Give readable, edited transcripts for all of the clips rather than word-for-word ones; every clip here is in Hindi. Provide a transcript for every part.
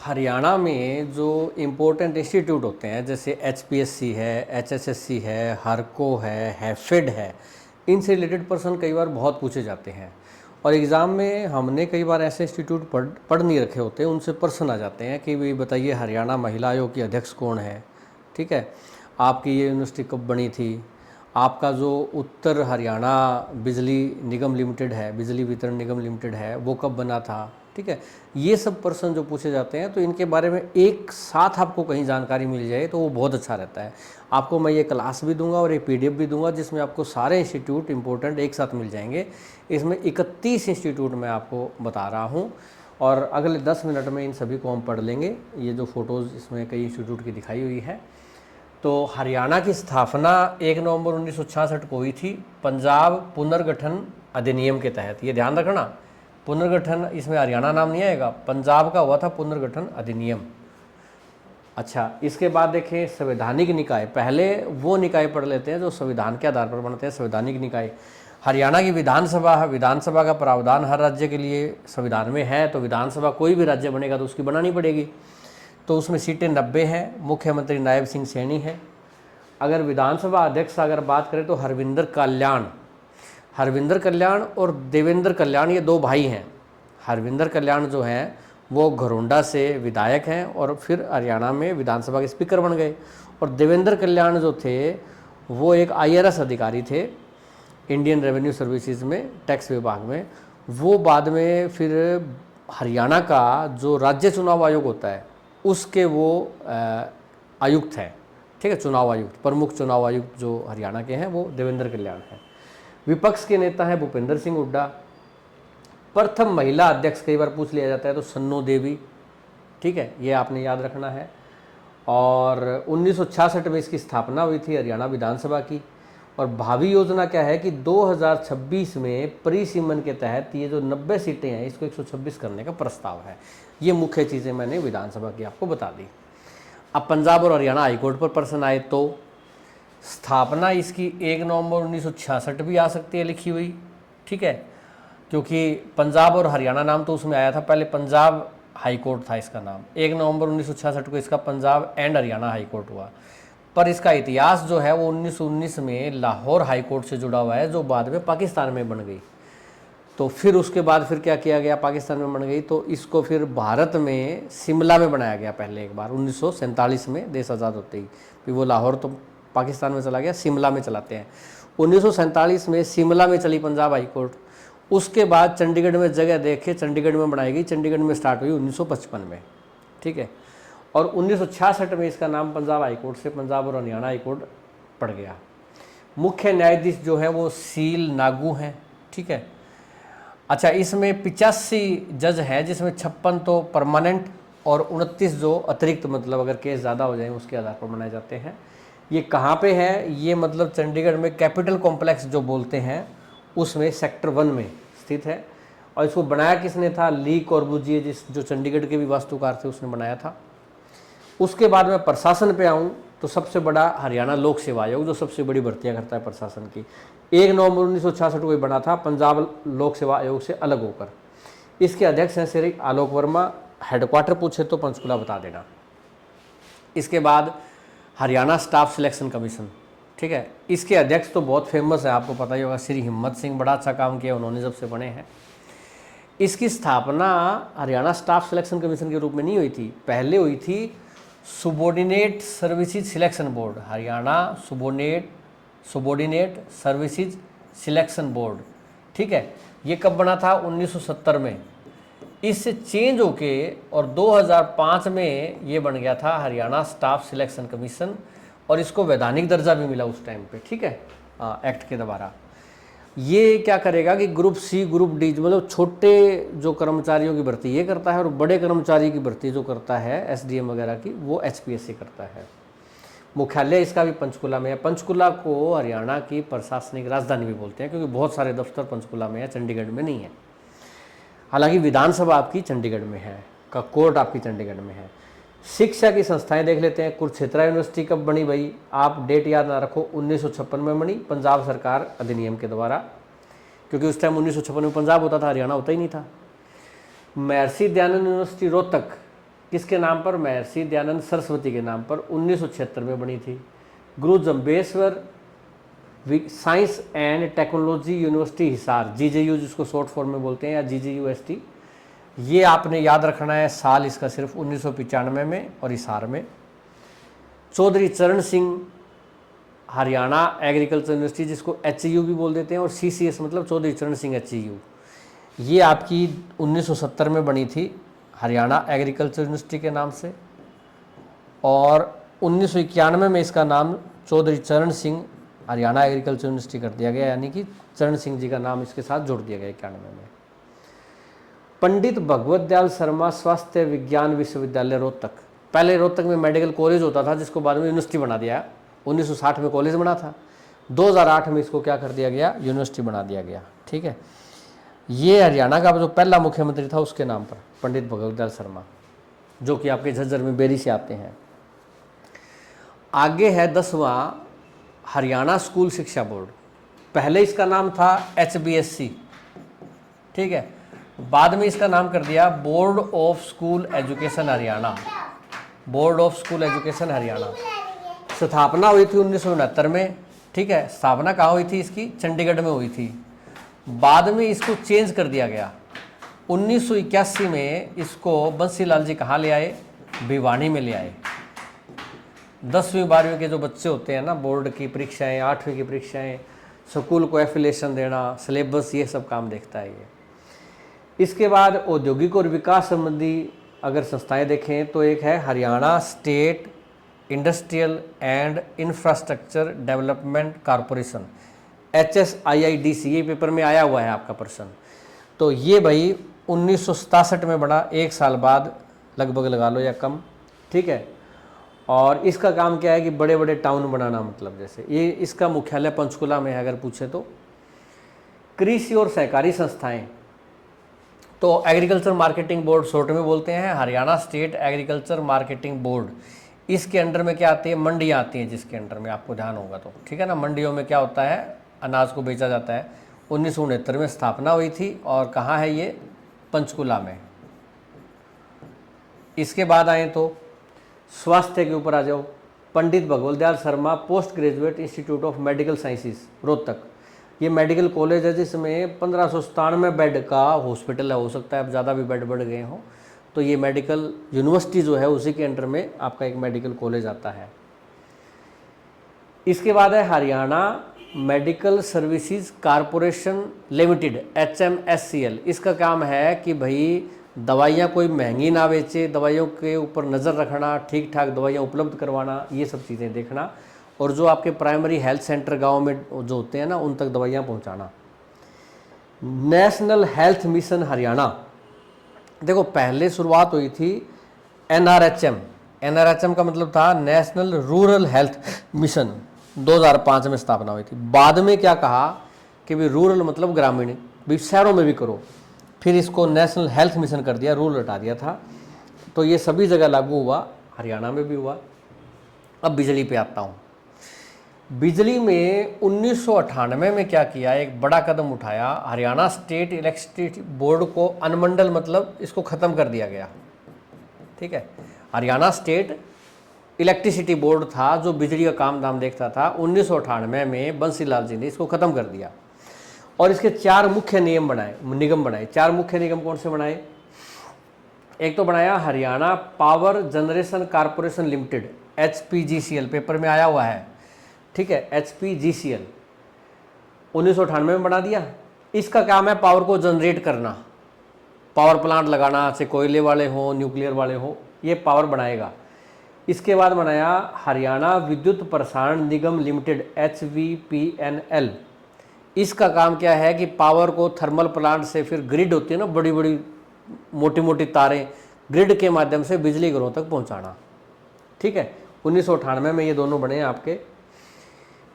हरियाणा में जो इम्पोर्टेंट इंस्टीट्यूट होते हैं जैसे एचपीएससी है, एचएसएससी है, हरको है, हैफेड है, इनसे रिलेटेड प्रश्न कई बार बहुत पूछे जाते हैं। और एग्ज़ाम में हमने कई बार ऐसे इंस्टीट्यूट पढ़ नहीं रखे होते, उनसे प्रश्न आ जाते हैं कि भाई बताइए हरियाणा महिला आयोग की अध्यक्ष कौन है, ठीक है, आपकी ये यूनिवर्सिटी कब बनी थी, आपका जो उत्तर हरियाणा बिजली निगम लिमिटेड है, बिजली वितरण निगम लिमिटेड है, वो कब बना था, ठीक है। ये सब प्रश्न जो पूछे जाते हैं तो इनके बारे में एक साथ आपको कहीं जानकारी मिल जाए तो वो बहुत अच्छा रहता है। आपको मैं ये क्लास भी दूंगा और एक पीडीएफ भी दूंगा जिसमें आपको सारे इंस्टीट्यूट इंपॉर्टेंट एक साथ मिल जाएंगे। इसमें 31 इंस्टीट्यूट मैं आपको बता रहा हूँ और अगले 10 मिनट में इन सभी को हम पढ़ लेंगे। ये जो फ़ोटोज़ इसमें कई इंस्टीट्यूट की दिखाई हुई है। तो हरियाणा की स्थापना 1 नवंबर 1966 को हुई थी पंजाब पुनर्गठन अधिनियम के तहत। ये ध्यान रखना, पुनर्गठन इसमें हरियाणा नाम नहीं आएगा, पंजाब का हुआ था पुनर्गठन अधिनियम। अच्छा, इसके बाद देखें संवैधानिक निकाय। पहले वो निकाय पढ़ लेते हैं जो संविधान के आधार पर बनते हैं। संवैधानिक निकाय हरियाणा की विधानसभा है। विधानसभा का प्रावधान हर राज्य के लिए संविधान में है, तो विधानसभा कोई भी राज्य बनेगा तो उसकी बनानी पड़ेगी। तो उसमें सीटें 90 हैं। मुख्यमंत्री नायब सिंह सैनी है। अगर विधानसभा अध्यक्ष अगर बात करें तो हरविंदर कल्याण और देवेंद्र कल्याण ये दो भाई हैं। हरविंदर कल्याण जो हैं वो घरोंडा से विधायक हैं और फिर हरियाणा में विधानसभा के स्पीकर बन गए। और देवेंद्र कल्याण जो थे वो एक IRS अधिकारी थे, इंडियन रेवेन्यू सर्विसेज में, टैक्स विभाग में। वो बाद में फिर हरियाणा का जो राज्य चुनाव आयोग होता है उसके वो आयुक्त हैं, ठीक है, चुनाव आयुक्त, प्रमुख चुनाव आयुक्त जो हरियाणा के हैं वो देवेंद्र कल्याण हैं। विपक्ष के नेता हैं भूपेंद्र सिंह हुड्डा। प्रथम महिला अध्यक्ष कई बार पूछ लिया जाता है तो सन्नो देवी, ठीक है, ये आपने याद रखना है। और 1966 में इसकी स्थापना हुई थी हरियाणा विधानसभा की। और भावी योजना क्या है कि 2026 में परिसीमन के तहत ये जो 90 सीटें हैं इसको 126 करने का प्रस्ताव है। ये मुख्य चीज़ें मैंने विधानसभा की आपको बता दी। अब पंजाब और हरियाणा हाईकोर्ट पर प्रश्न आए तो स्थापना इसकी 1 नवंबर 1966 भी आ सकती है लिखी हुई, ठीक है, क्योंकि पंजाब और हरियाणा नाम तो उसमें आया था, पहले पंजाब हाईकोर्ट था इसका नाम। 1 नवंबर 1966 को इसका पंजाब एंड हरियाणा हाईकोर्ट हुआ। पर इसका इतिहास जो है वो 1919 में लाहौर हाईकोर्ट से जुड़ा हुआ है जो बाद में पाकिस्तान में बन गई। तो फिर उसके बाद फिर क्या किया गया, पाकिस्तान में बन गई तो इसको फिर भारत में शिमला में बनाया गया पहले एक बार 1947 में, देश आज़ाद होते ही। फिर वो लाहौर तो पाकिस्तान में चला गया, शिमला में चलाते हैं। 1947 में शिमला में चली पंजाब हाईकोर्ट। उसके बाद चंडीगढ़ में जगह देखे, चंडीगढ़ में बनाई गई। चंडीगढ़ में स्टार्ट हुई 1955 में, ठीक है। और 1966 में इसका नाम पंजाब हाईकोर्ट से पंजाब और हरियाणा हाईकोर्ट पड़ गया। मुख्य न्यायाधीश जो है वो सील नागू हैं, ठीक है। अच्छा, इसमें 85 जज हैं जिसमें 56 तो परमानेंट और 29 जो अतिरिक्त, मतलब अगर केस ज़्यादा हो जाए उसके आधार पर बनाए जाते हैं। ये कहाँ पे है, ये मतलब चंडीगढ़ में कैपिटल कॉम्प्लेक्स जो बोलते हैं उसमें सेक्टर 1 में स्थित है। और इसको बनाया किसने था, ली कॉर्बुजिए, जो चंडीगढ़ के भी वास्तुकार थे, उसने बनाया था। उसके बाद मैं प्रशासन पे आऊँ तो सबसे बड़ा हरियाणा लोक सेवा आयोग जो सबसे बड़ी भर्तियाँ करता है प्रशासन की, 1 नवंबर 1966 को बना था पंजाब लोक सेवा आयोग से अलग होकर। इसके अध्यक्ष हैं श्री आलोक वर्मा। हेडक्वार्टर पूछे तो पंचकुला बता देना। इसके बाद हरियाणा स्टाफ सिलेक्शन कमीशन, ठीक है, इसके अध्यक्ष तो बहुत फेमस है, आपको पता ही होगा, श्री हिम्मत सिंह। बड़ा अच्छा काम किया उन्होंने जब से बने हैं। इसकी स्थापना हरियाणा स्टाफ सिलेक्शन कमीशन के रूप में नहीं हुई थी, पहले हुई थी subordinate services selection board, Haryana subordinate services selection board, ठीक है। ये कब बना था, 1970 में। इससे चेंज होके और 2005 में ये बन गया था हरियाणा स्टाफ सिलेक्शन कमीशन। और इसको वैधानिक दर्जा भी मिला उस टाइम पे, ठीक है, एक्ट के द्वारा। ये क्या करेगा कि ग्रुप सी, ग्रुप डी, मतलब छोटे जो कर्मचारियों की भर्ती ये करता है और बड़े कर्मचारी की भर्ती जो करता है SDM वगैरह की, वो HPSC करता है। मुख्यालय इसका भी पंचकुला में है। पंचकुला को हरियाणा की प्रशासनिक राजधानी भी बोलते हैं क्योंकि बहुत सारे दफ्तर पंचकुला में है, चंडीगढ़ में नहीं है। हालांकि विधानसभा आपकी चंडीगढ़ में है, का कोर्ट आपकी चंडीगढ़ में है। शिक्षा की संस्थाएं देख लेते हैं। कुरुक्षेत्र यूनिवर्सिटी कब बनी भाई, आप डेट याद ना रखो, 1956 में बनी पंजाब सरकार अधिनियम के द्वारा, क्योंकि उस टाइम 1956 में पंजाब होता था, हरियाणा होता ही नहीं था। महर्षि दयानंद यूनिवर्सिटी रोहतक किसके नाम पर? महर्षि दयानंद सरस्वती के नाम पर 1976 में बनी थी। गुरु Jambheshwar science and technology university Hisar, GJU जिसको शॉर्ट फॉर्म में बोलते हैं, या जीजेयूएसटी, ये आपने याद रखना है। साल इसका सिर्फ 1995 में और हिसार में। चौधरी चरण सिंह हरियाणा एग्रीकल्चर यूनिवर्सिटी, जिसको एचयू भी बोल देते हैं, और सीसीएस मतलब चौधरी चरण सिंह एचयू, ये आपकी 1970 में बनी थी हरियाणा एग्रीकल्चर यूनिवर्सिटी के नाम से। और 1991 में इसका नाम चौधरी चरण सिंह हरियाणा एग्रीकल्चर यूनिवर्सिटी कर दिया गया, यानी कि चरण सिंह जी का नाम इसके साथ जोड़ दिया गया 91 में। पंडित भगवत दयाल शर्मा स्वास्थ्य विज्ञान विश्वविद्यालय रोहतक, पहले रोहतक में मेडिकल कॉलेज होता था, जिसको बाद में यूनिवर्सिटी बना दिया। 1960 में कॉलेज बना था, 2008 में इसको क्या कर दिया गया? यूनिवर्सिटी बना दिया गया। ठीक है, ये हरियाणा का जो पहला मुख्यमंत्री था उसके नाम पर, पंडित भगवत दयाल शर्मा, जो कि आपके झज्जर में बेरी से आते हैं। आगे है 10वां हरियाणा स्कूल शिक्षा बोर्ड। पहले इसका नाम था HBSC, ठीक है, बाद में इसका नाम कर दिया board of school education Haryana, board of school education Haryana. स्थापना हुई थी 1969 में। ठीक है, स्थापना कहाँ हुई थी इसकी? चंडीगढ़ में हुई थी। बाद में इसको चेंज कर दिया गया। 1981 में इसको बंसीलाल जी कहाँ ले आए? भिवानी में ले आए। 10वीं 12वीं के जो बच्चे होते हैं ना, बोर्ड की परीक्षाएं, 8वीं की परीक्षाएं, स्कूल को एफिलिएशन देना, सिलेबस, ये सब काम देखता है ये। इसके बाद औद्योगिक और विकास संबंधी अगर संस्थाएं देखें तो एक है Haryana state industrial and infrastructure development corporation, HSIIDC, ये पेपर में आया हुआ है आपका प्रश्न। तो ये भाई 1967 में बना, 1 साल बाद लगभग लगा लो या कम। ठीक है, और इसका काम क्या है कि बड़े बड़े टाउन बनाना, मतलब जैसे ये, इसका मुख्यालय पंचकुला में है अगर पूछे तो। कृषि और सहकारी संस्थाएं तो एग्रीकल्चर मार्केटिंग बोर्ड शॉर्ट में बोलते हैं, Haryana state agriculture marketing board. इसके अंडर में क्या आती है? मंडियाँ आती हैं, जिसके अंडर में आपको ध्यान होगा तो, ठीक है ना। मंडियों में क्या होता है? अनाज को बेचा जाता है। 1969 में स्थापना हुई थी, और कहाँ है ये? पंचकुला में। इसके बाद आए तो स्वास्थ्य के ऊपर आ जाओ। Pandit Bhagwat Dayal Sharma post graduate institute of medical sciences Rohtak, ये मेडिकल कॉलेज है जिसमें 1597 बेड का हॉस्पिटल है, हो सकता है अब ज़्यादा भी बेड बढ़ गए हों। तो ये मेडिकल यूनिवर्सिटी जो है उसी के अंडर में आपका एक मेडिकल कॉलेज आता है। इसके बाद है Haryana medical services corporation limited, HMSCL। इसका काम है कि भाई दवाइयाँ कोई महंगी ना बेचे, दवाइयों के ऊपर नज़र रखना, ठीक ठाक दवाइयाँ उपलब्ध करवाना, ये सब चीज़ें देखना, और जो आपके प्राइमरी हेल्थ सेंटर गांव में जो होते हैं ना, उन तक दवाइयाँ पहुंचाना। नेशनल हेल्थ मिशन हरियाणा, देखो पहले शुरुआत हुई थी NRHM का मतलब था नेशनल रूरल हेल्थ मिशन, 2005 में स्थापना हुई थी। बाद में क्या कहा कि भी रूरल मतलब ग्रामीण, भी शहरों में भी करो, फिर इसको नेशनल हेल्थ मिशन कर दिया, रूरल हटा दिया था। तो ये सभी जगह लागू हुआ, हरियाणा में भी हुआ। अब बिजली पे आता हूँ। बिजली में 1998 में क्या किया? एक बड़ा कदम उठाया, हरियाणा स्टेट इलेक्ट्रिसिटी बोर्ड को अनुमंडल मतलब इसको ख़त्म कर दिया गया। ठीक है, हरियाणा स्टेट इलेक्ट्रिसिटी बोर्ड था जो बिजली का काम धाम देखता था, 1998 में बंसीलाल जी ने इसको ख़त्म कर दिया, और इसके 4 मुख्य निगम बनाए। 4 मुख्य निगम कौन से बनाए? एक तो बनाया Haryana power generation corporation limited, HPGCL, paper में आया हुआ है। ठीक है, HPGCL 1998 में बना दिया। इसका काम है पावर को जनरेट करना, पावर प्लांट लगाना, चाहे कोयले वाले हों, न्यूक्लियर वाले हों, ये पावर बनाएगा। इसके बाद बनाया हरियाणा विद्युत प्रसारण निगम लिमिटेड, HVPNL। इसका काम क्या है कि पावर को थर्मल प्लांट से, फिर ग्रिड होती है ना, बड़ी बड़ी मोटी मोटी तारें, ग्रिड के माध्यम से बिजली घरों तक पहुंचाना। ठीक है, 1998 में ये दोनों बने आपके।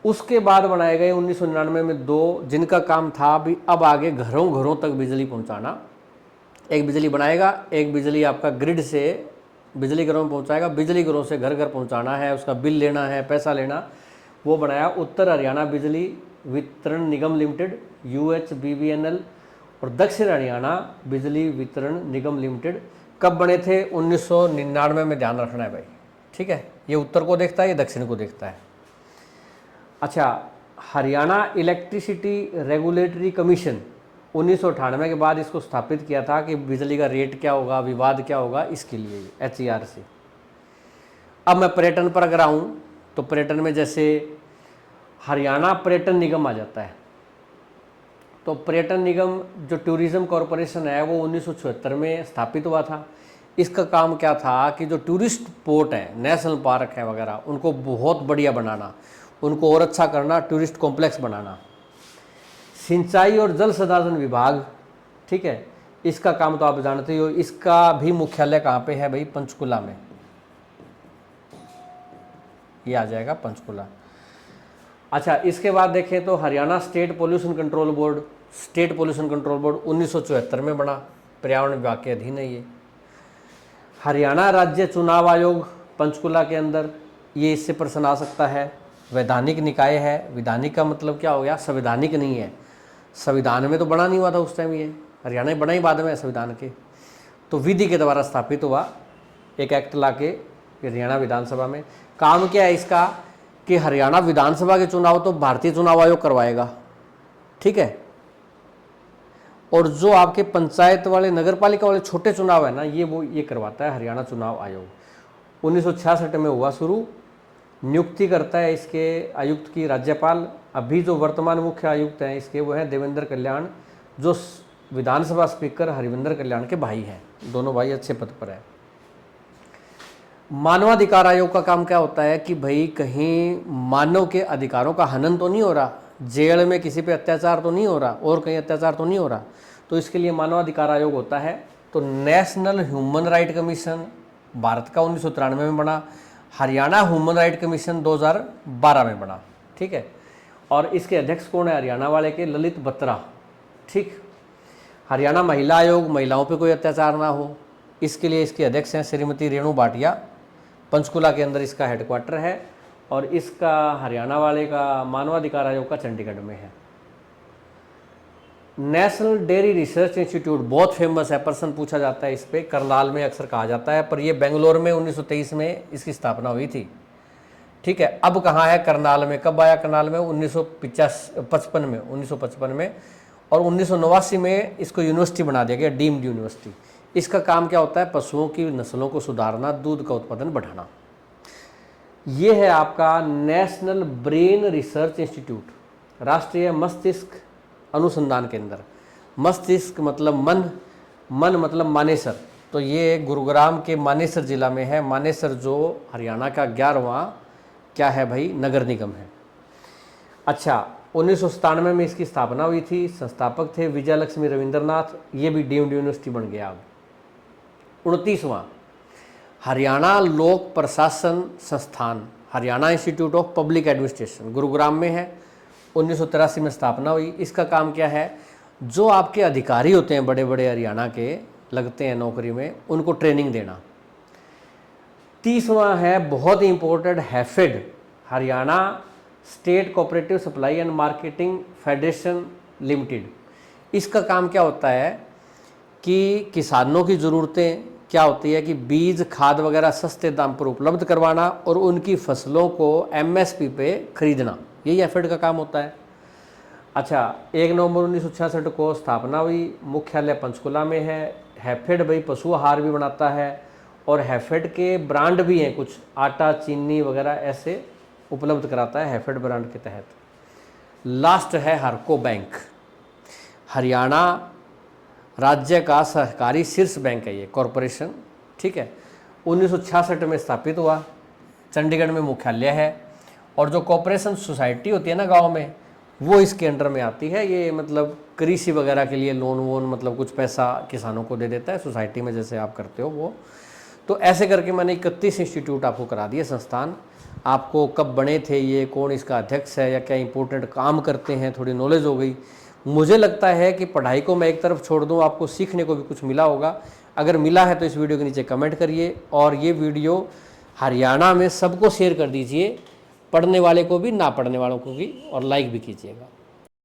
उसके बाद बनाए गए 1999 में 2, जिनका काम था भी अब आगे घरों घरों तक बिजली पहुंचाना। एक बिजली बनाएगा, एक बिजली आपका ग्रिड से बिजली घरों में पहुंचाएगा, बिजली घरों से घर घर पहुंचाना है, उसका बिल लेना है, पैसा लेना। वो बनाया उत्तर हरियाणा बिजली वितरण निगम लिमिटेड, UHBVNL, और दक्षिण हरियाणा बिजली वितरण निगम लिमिटेड, कब बने थे? 1999 में, ध्यान रखना है भाई, ठीक है। ये उत्तर को देखता है, ये दक्षिण को देखता है। अच्छा, हरियाणा इलेक्ट्रिसिटी रेगुलेटरी कमीशन 1998 के बाद इसको स्थापित किया था कि बिजली का रेट क्या होगा, विवाद क्या होगा, इसके लिए HERC। अब मैं पर्यटन पर अगर आऊँ तो पर्यटन में जैसे हरियाणा पर्यटन निगम आ जाता है। तो पर्यटन निगम जो टूरिज्म कॉरपोरेशन है वो 1976 में स्थापित हुआ था। इसका काम क्या था कि जो टूरिस्ट स्पॉट है, नेशनल पार्क है वगैरह, उनको बहुत बढ़िया बनाना, उनको और अच्छा करना, टूरिस्ट कॉम्प्लेक्स बनाना। सिंचाई और जल संसाधन विभाग, ठीक है, इसका काम तो आप जानते हो। इसका भी मुख्यालय कहाँ पे है भाई? पंचकुला में। ये आ जाएगा पंचकुला। अच्छा, इसके बाद देखें तो Haryana state pollution control board, 1974 में बना, पर्यावरण विभाग के अधीन है ये। हरियाणा राज्य चुनाव आयोग पंचकुला के अंदर, ये इससे प्रश्न आ सकता है। वैधानिक निकाय है। वैधानिक का मतलब क्या हो गया? संवैधानिक नहीं है, संविधान में तो बना नहीं हुआ था उस टाइम, ये हरियाणा में बना ही बाद में संविधान के। तो विधि के द्वारा स्थापित हुआ, एक एक्ट लाके हरियाणा विधानसभा में। काम क्या है इसका कि हरियाणा विधानसभा के चुनाव तो भारतीय चुनाव आयोग करवाएगा, ठीक है। और जो आपके पंचायत वाले, नगर पालिका वाले छोटे चुनाव है ना, ये करवाता है हरियाणा चुनाव आयोग। 1966 में हुआ शुरू। नियुक्ति करता है इसके आयुक्त की राज्यपाल। अभी जो वर्तमान मुख्य आयुक्त हैं इसके वो हैं देवेंद्र कल्याण, जो विधानसभा स्पीकर हरविंदर कल्याण के भाई हैं। दोनों भाई अच्छे पद पर हैं। मानवाधिकार आयोग का काम क्या होता है कि भाई कहीं मानव के अधिकारों का हनन तो नहीं हो रहा, जेल में किसी पे अत्याचार तो नहीं हो रहा, और कहीं अत्याचार तो नहीं हो रहा, तो इसके लिए मानवाधिकार आयोग होता है। तो national human right commission Bharat का 1993 में बना, हरियाणा ह्यूमन राइट कमीशन 2012 में बना, ठीक है। और इसके अध्यक्ष कौन है? हरियाणा वाले के ललित बत्रा, ठीक। हरियाणा महिला आयोग, महिलाओं पे कोई अत्याचार ना हो, इसके लिए इसके अध्यक्ष हैं श्रीमती रेणु भाटिया। पंचकुला के अंदर इसका हेडक्वार्टर है। और इसका हरियाणा वाले का मानवाधिकार आयोग का चंडीगढ़ में है। नेशनल डेयरी रिसर्च इंस्टीट्यूट बहुत फेमस है, प्रश्न पूछा जाता है इस पर, करनाल में अक्सर कहा जाता है, पर ये बेंगलोर में 1923 में इसकी स्थापना हुई थी, ठीक है। अब कहाँ है? करनाल में। कब आया करनाल में? 1955 में। और 1989 में इसको यूनिवर्सिटी बना दिया गया, डीम्ड यूनिवर्सिटी। इसका काम क्या होता है? पशुओं की नस्लों को सुधारना, दूध का उत्पादन बढ़ाना। ये है आपका नेशनल ब्रेन रिसर्च इंस्टीट्यूट, राष्ट्रीय मस्तिष्क अनुसंधान केंद्र। मस्तिष्क मतलब मन, मन मतलब मानेसर। तो ये गुरुग्राम के मानेसर जिला में है। मानेसर जो हरियाणा का 11वां क्या है भाई? नगर निगम है। अच्छा, 1997 में इसकी स्थापना हुई थी। संस्थापक थे विजय लक्ष्मी रविंद्रनाथ। ये भी डीम्ड यूनिवर्सिटी बन गया। अब 29वां हरियाणा लोक प्रशासन संस्थान, Haryana institute of public administration, Gurugram में है। 1983 में स्थापना हुई। इसका काम क्या है? जो आपके अधिकारी होते हैं बड़े बड़े हरियाणा के, लगते हैं नौकरी में, उनको ट्रेनिंग देना। 30वां है बहुत ही important, HAFED, Haryana state cooperative supply and marketing federation limited. इसका काम क्या होता है कि किसानों की ज़रूरतें क्या होती है कि बीज, खाद वगैरह सस्ते दाम पर उपलब्ध करवाना और उनकी फसलों को MSP पे खरीदना, यही हैफेड का काम होता है। अच्छा, 1 नवंबर 1966 को स्थापना हुई। मुख्यालय पंचकुला में है। हैफेड भाई पशु आहार भी बनाता है और हैफेड के ब्रांड भी हैं, कुछ आटा, चीनी वगैरह ऐसे उपलब्ध कराता है हैफेड ब्रांड के तहत। लास्ट है हरको बैंक, हरियाणा राज्य का सहकारी शीर्ष बैंक है ये कॉरपोरेशन, ठीक है। 1966 में स्थापित हुआ, चंडीगढ़ में मुख्यालय है। और जो कॉरपोरेशन सोसाइटी होती है ना गांव में, वो इसके अंडर में आती है। ये मतलब कृषि वगैरह के लिए लोन वोन, मतलब कुछ पैसा किसानों को दे देता है सोसाइटी में, जैसे आप करते हो वो। तो ऐसे करके मैंने 31 इंस्टीट्यूट आपको करा दिए, संस्थान। आपको कब बने थे ये, कौन इसका अध्यक्ष है, या क्या इंपॉर्टेंट काम करते हैं, थोड़ी नॉलेज हो गई। मुझे लगता है कि पढ़ाई को मैं एक तरफ छोड़ दूं, आपको सीखने को भी कुछ मिला होगा। अगर मिला है तो इस वीडियो के नीचे कमेंट करिए, और ये वीडियो हरियाणा में सबको शेयर कर दीजिए, पढ़ने वाले को भी, ना पढ़ने वालों को भी, और लाइक भी कीजिएगा।